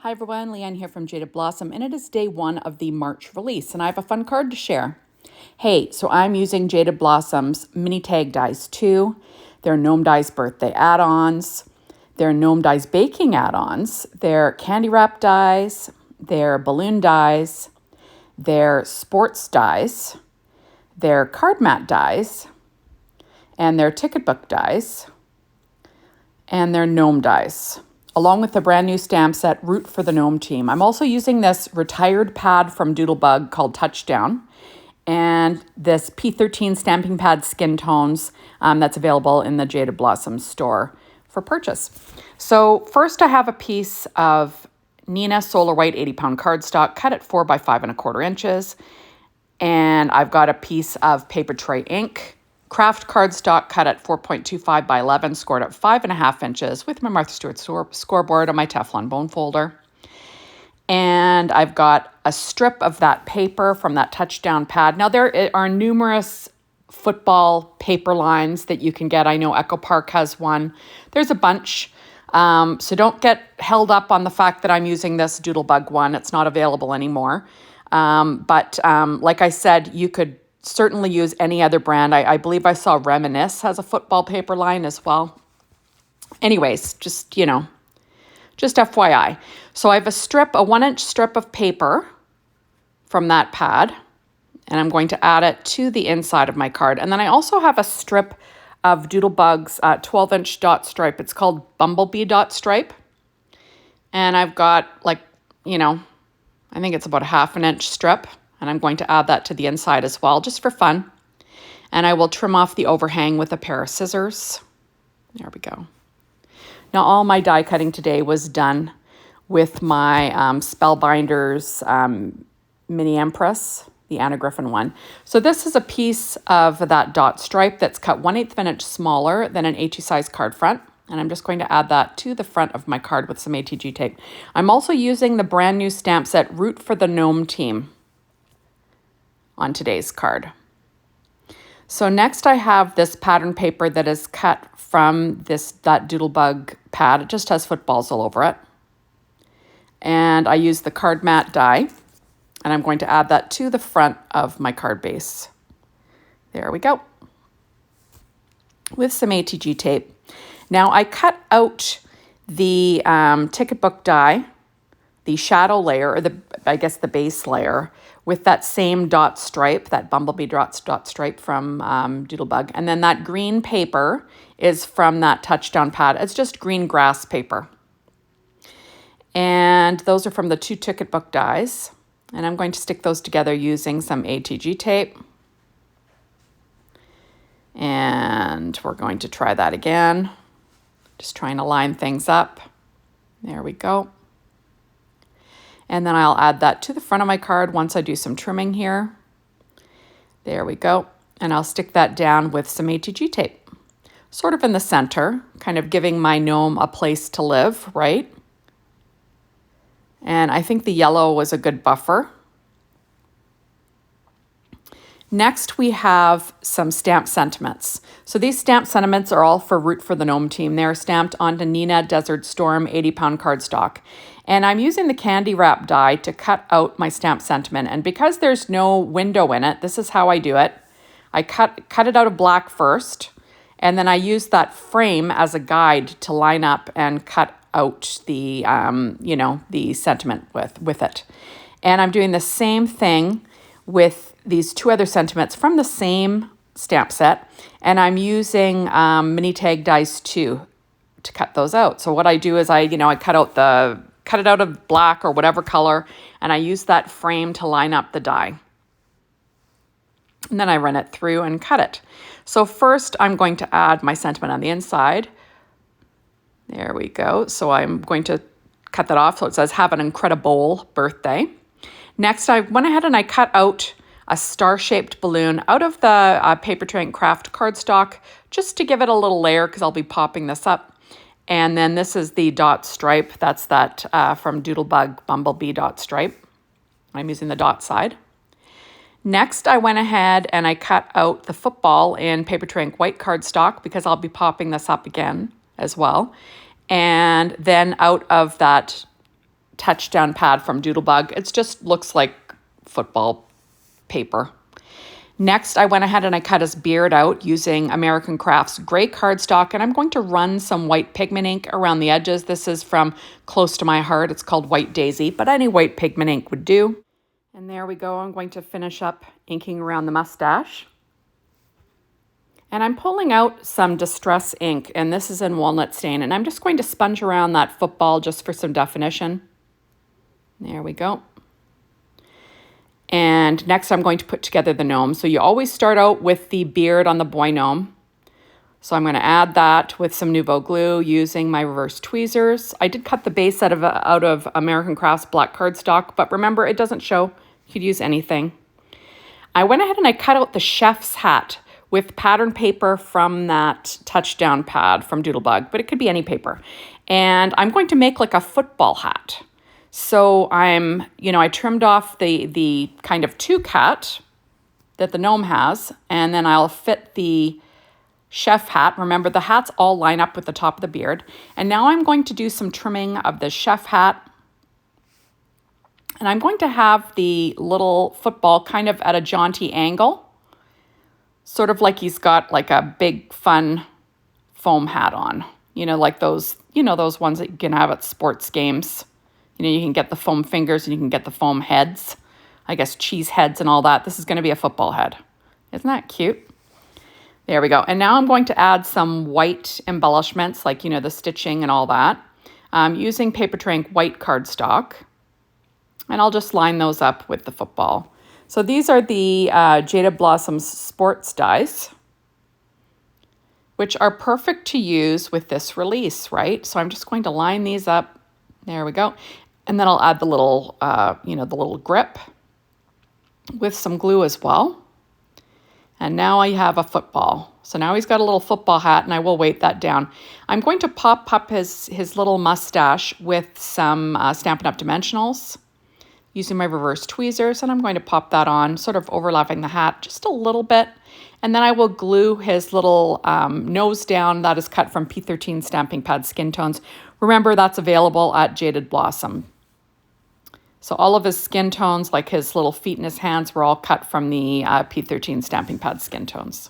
Hi everyone, Leanne here from Jaded Blossom, and it is day 1 of the March release, and I have a fun card to share. Hey, so I'm using Jaded Blossom's mini tag dies too. They're Gnome Dies Birthday Add Ons. They're Gnome Dies Baking Add Ons. They're candy wrap dies. They're balloon dies. They're sports dies. They're card mat dies. And they're ticket book dies. And they're gnome dies, along with the brand new stamp set, Root for the Gnome Team. I'm also using this retired pad from Doodlebug called Touchdown, and this P13 stamping pad skin tones that's available in the Jaded Blossom store for purchase. So first I have a piece of Neenah Solar White 80-pound cardstock, cut at 4 by 5 1/4 inches. And I've got a piece of paper tray ink, craft cardstock cut at 4.25 by 11, scored at 5.5 inches with my Martha Stewart scoreboard on my Teflon bone folder. And I've got a strip of that paper from that Touchdown pad. Now there are numerous football paper lines that you can get. I know Echo Park has one. There's a bunch. So don't get held up on the fact that I'm using this Doodlebug one. It's not available anymore. But like I said, you could certainly use any other brand. I believe I saw Reminisce has a football paper line as well. Anyways, just FYI. So I have a 1-inch strip of paper from that pad, and I'm going to add it to the inside of my card. And then I also have a strip of Doodlebug's 12-inch dot stripe. It's called Bumblebee dot stripe. And I've got I think it's about a 1/2 inch strip. And I'm going to add that to the inside as well, just for fun. And I will trim off the overhang with a pair of scissors. There we go. Now, all my die cutting today was done with my Spellbinders Mini Empress, the Anna Griffin one. So this is a piece of that dot stripe that's cut 1/8 of an inch smaller than an A2 size card front. And I'm just going to add that to the front of my card with some ATG tape. I'm also using the brand new stamp set, Root for the Gnome Team, on today's card. So next I have this pattern paper that is cut from that Doodlebug pad. It just has footballs all over it. And I use the card mat die, and I'm going to add that to the front of my card base. There we go. With some ATG tape. Now I cut out the ticket book die, the shadow layer, or the base layer, with that same dot stripe, that Bumblebee dot stripe from Doodlebug. And then that green paper is from that Touchdown pad. It's just green grass paper. And those are from the 2 ticket book dies. And I'm going to stick those together using some ATG tape. And we're going to try that again. Just trying to line things up. There we go. And then I'll add that to the front of my card once I do some trimming here. There we go. And I'll stick that down with some ATG tape, sort of in the center, kind of giving my gnome a place to live, right? And I think the yellow was a good buffer. Next, we have some stamp sentiments. So these stamp sentiments are all for Root for the Gnome Team. They're stamped onto Neenah Desert Storm 80-pound cardstock. And I'm using the candy wrap die to cut out my stamp sentiment. And because there's no window in it, this is how I do it. I cut it out of black first, and then I use that frame as a guide to line up and cut out the, the sentiment with it. And I'm doing the same thing with these 2 other sentiments from the same stamp set, and I'm using mini tag dies too to cut those out. So what I do is I cut it out of black or whatever color, and I use that frame to line up the die. And then I run it through and cut it. So first I'm going to add my sentiment on the inside. There we go. So I'm going to cut that off. So it says, "Have an incredible birthday." Next, I went ahead and I cut out a star-shaped balloon out of the paper tray craft cardstock, just to give it a little layer because I'll be popping this up. And then this is the dot stripe. That's that from Doodlebug Bumblebee dot stripe. I'm using the dot side. Next, I went ahead and I cut out the football in paper tray white cardstock because I'll be popping this up again as well. And then out of that touchdown pad from Doodlebug. It just looks like football paper. Next, I went ahead and I cut his beard out using American Crafts gray cardstock, and I'm going to run some white pigment ink around the edges. This is from close to my heart. It's called White Daisy, but any white pigment ink would do. And there we go. I'm going to finish up inking around the mustache. And I'm pulling out some Distress ink, and this is in Walnut Stain, and I'm just going to sponge around that football just for some definition. There we go. And next I'm going to put together the gnome. So you always start out with the beard on the boy gnome. So I'm going to add that with some Nouveau glue using my reverse tweezers. I did cut the base out of American Crafts black cardstock, but remember, it doesn't show. You could use anything. I went ahead and I cut out the chef's hat with pattern paper from that touchdown pad from Doodlebug, but it could be any paper. And I'm going to make like a football hat. So I trimmed off the kind of two cut that the gnome has, and then I'll fit the chef hat. Remember, the hats all line up with the top of the beard. And now I'm going to do some trimming of the chef hat. And I'm going to have the little football kind of at a jaunty angle, sort of like he's got like a big fun foam hat on, like those ones that you can have at sports games. You can get the foam fingers and you can get the foam heads. I guess cheese heads and all that. This is going to be a football head. Isn't that cute? There we go. And now I'm going to add some white embellishments, like, the stitching and all that, using Paper Trink white cardstock. And I'll just line those up with the football. So these are the Jaded Blossoms sports dies, which are perfect to use with this release, right? So I'm just going to line these up. There we go. And then I'll add the little, the little grip with some glue as well. And now I have a football. So now he's got a little football hat, and I will weight that down. I'm going to pop up his little mustache with some Stampin' Up! Dimensionals using my reverse tweezers, and I'm going to pop that on, sort of overlapping the hat just a little bit. And then I will glue his little nose down. That is cut from P13 Stamping Pad Skin Tones. Remember, that's available at Jaded Blossom. So all of his skin tones, like his little feet and his hands, were all cut from the P13 Stamping Pad Skin Tones.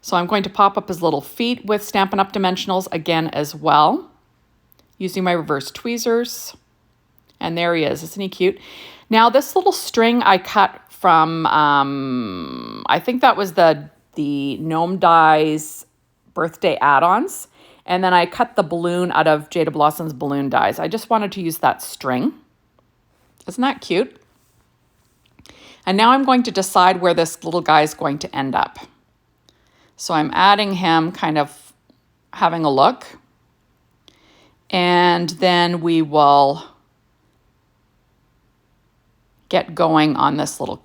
So I'm going to pop up his little feet with Stampin' Up! Dimensionals again as well, using my reverse tweezers. And there he is. Isn't he cute? Now, this little string I cut from, I think that was the Gnome Dies Birthday Add Ons. And then I cut the balloon out of Jaded Blossom's balloon dies. I just wanted to use that string. Isn't that cute? And now I'm going to decide where this little guy is going to end up. So I'm adding him, kind of having a look. And then we will get going on this little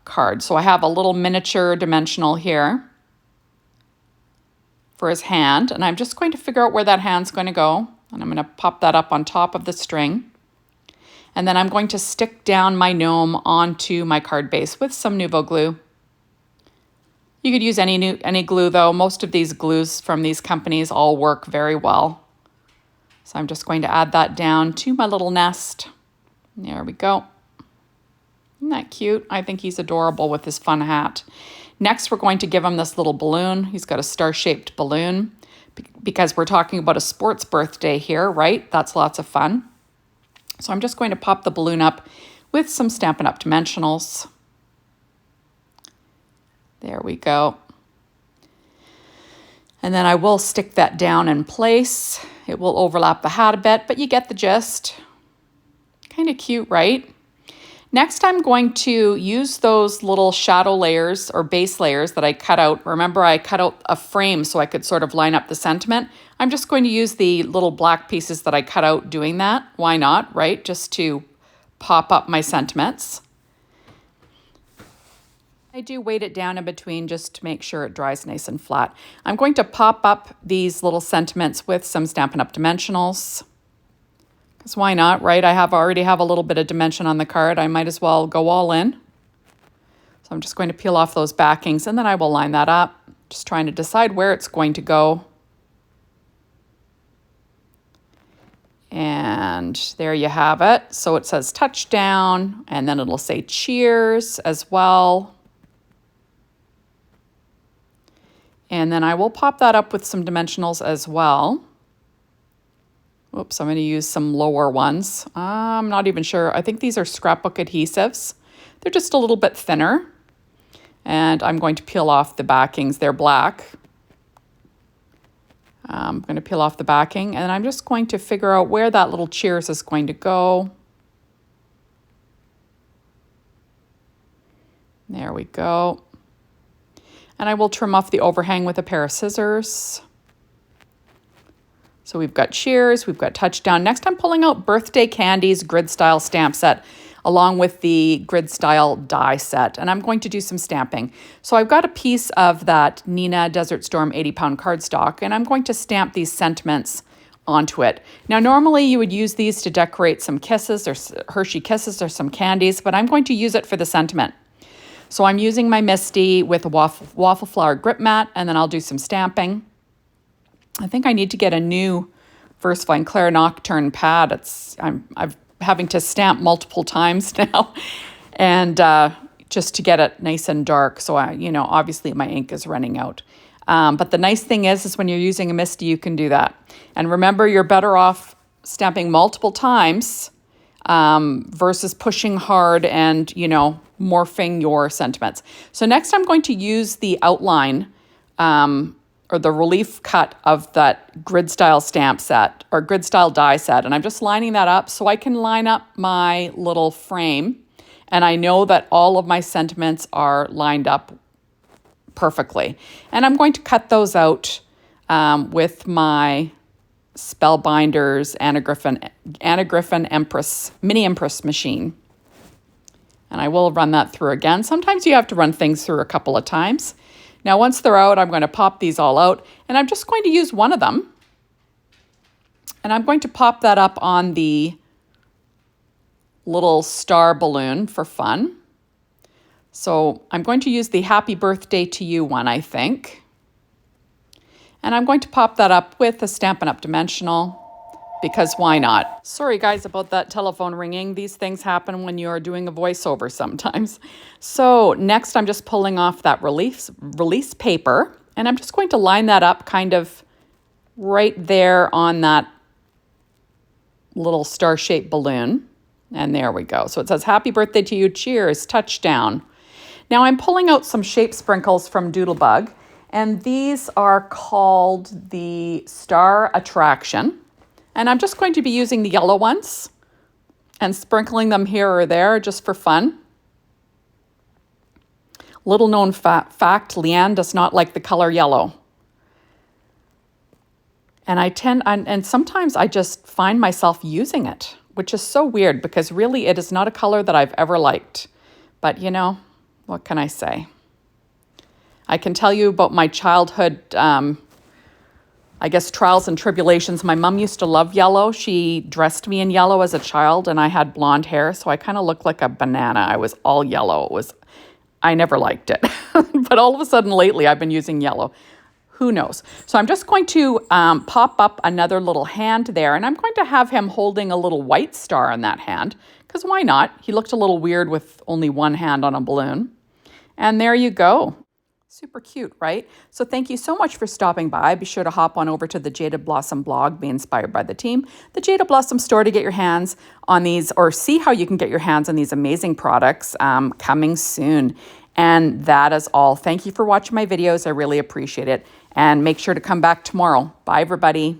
card. So I have a little miniature dimensional here for his hand, and I'm just going to figure out where that hand's going to go, and I'm going to pop that up on top of the string. And then I'm going to stick down my gnome onto my card base with some Nouveau glue. You could use any glue, though. Most of these glues from these companies all work very well. So I'm just going to add that down to my little nest. There we go. Isn't that cute? I think he's adorable with his fun hat. Next, we're going to give him this little balloon. He's got a star-shaped balloon because we're talking about a sports birthday here, right? That's lots of fun. So I'm just going to pop the balloon up with some Stampin' Up! Dimensionals. There we go. And then I will stick that down in place. It will overlap the hat a bit, but you get the gist. Kind of cute, right? Next, I'm going to use those little shadow layers or base layers that I cut out. Remember, I cut out a frame so I could sort of line up the sentiment. I'm just going to use the little black pieces that I cut out doing that. Why not, right? Just to pop up my sentiments. I do weight it down in between just to make sure it dries nice and flat. I'm going to pop up these little sentiments with some Stampin' Up! Dimensionals. Because why not, right? I already have a little bit of dimension on the card. I might as well go all in. So I'm just going to peel off those backings and then I will line that up. Just trying to decide where it's going to go. And there you have it. So it says touchdown, and then it'll say cheers as well. And then I will pop that up with some dimensionals as well. Oops, I'm going to use some lower ones. I'm not even sure. I think these are scrapbook adhesives. They're just a little bit thinner. And I'm going to peel off the backings. They're black. I'm going to peel off the backing, and I'm just going to figure out where that little cheers is going to go. There we go. And I will trim off the overhang with a pair of scissors. So we've got cheers, we've got touchdown. Next, I'm pulling out Birthday Candies Grid Style stamp set along with the Grid Style die set, and I'm going to do some stamping. So I've got a piece of that Nina Desert Storm 80-pound cardstock, and I'm going to stamp these sentiments onto it. Now, normally you would use these to decorate some kisses or Hershey Kisses or some candies, but I'm going to use it for the sentiment. So I'm using my Misty with a waffle flower grip mat, and then I'll do some stamping. I think I need to get a new VersaFine Claire Nocturne pad. I'm having to stamp multiple times now, and just to get it nice and dark. So obviously my ink is running out. But the nice thing is when you're using a Misty, you can do that. And remember, you're better off stamping multiple times versus pushing hard and morphing your sentiments. So next, I'm going to use the outline or the relief cut of that grid style stamp set or grid style die set. And I'm just lining that up so I can line up my little frame. And I know that all of my sentiments are lined up perfectly. And I'm going to cut those out with my Spellbinders Anna Griffin Empress, Mini Empress machine. And I will run that through again. Sometimes you have to run things through a couple of times. Now, once they're out, I'm going to pop these all out, and I'm just going to use one of them. And I'm going to pop that up on the little star balloon for fun. So I'm going to use the Happy Birthday to You one, I think. And I'm going to pop that up with a Stampin' Up! Dimensional, because why not? Sorry guys about that telephone ringing. These things happen when you're doing a voiceover sometimes. So next I'm just pulling off that release paper, and I'm just going to line that up kind of right there on that little star-shaped balloon. And there we go. So it says, Happy Birthday to You, cheers, touchdown. Now I'm pulling out some shape sprinkles from Doodlebug, and these are called the Star Attraction. And I'm just going to be using the yellow ones and sprinkling them here or there just for fun. Little known fact, Leanne does not like the color yellow. And sometimes I just find myself using it, which is so weird because really it is not a color that I've ever liked. But what can I say? I can tell you about my childhood I guess trials and tribulations. My mom used to love yellow. She dressed me in yellow as a child, and I had blonde hair, so I kind of looked like a banana. I was all yellow. I never liked it. But all of a sudden lately, I've been using yellow. Who knows? So I'm just going to pop up another little hand there, and I'm going to have him holding a little white star in that hand, because why not? He looked a little weird with only one hand on a balloon. And there you go. Super cute, right? So thank you so much for stopping by. Be sure to hop on over to the Jaded Blossom blog, Be Inspired by the Team, the Jaded Blossom store to get your hands on these, or see how you can get your hands on these amazing products coming soon. And that is all. Thank you for watching my videos. I really appreciate it. And make sure to come back tomorrow. Bye, everybody.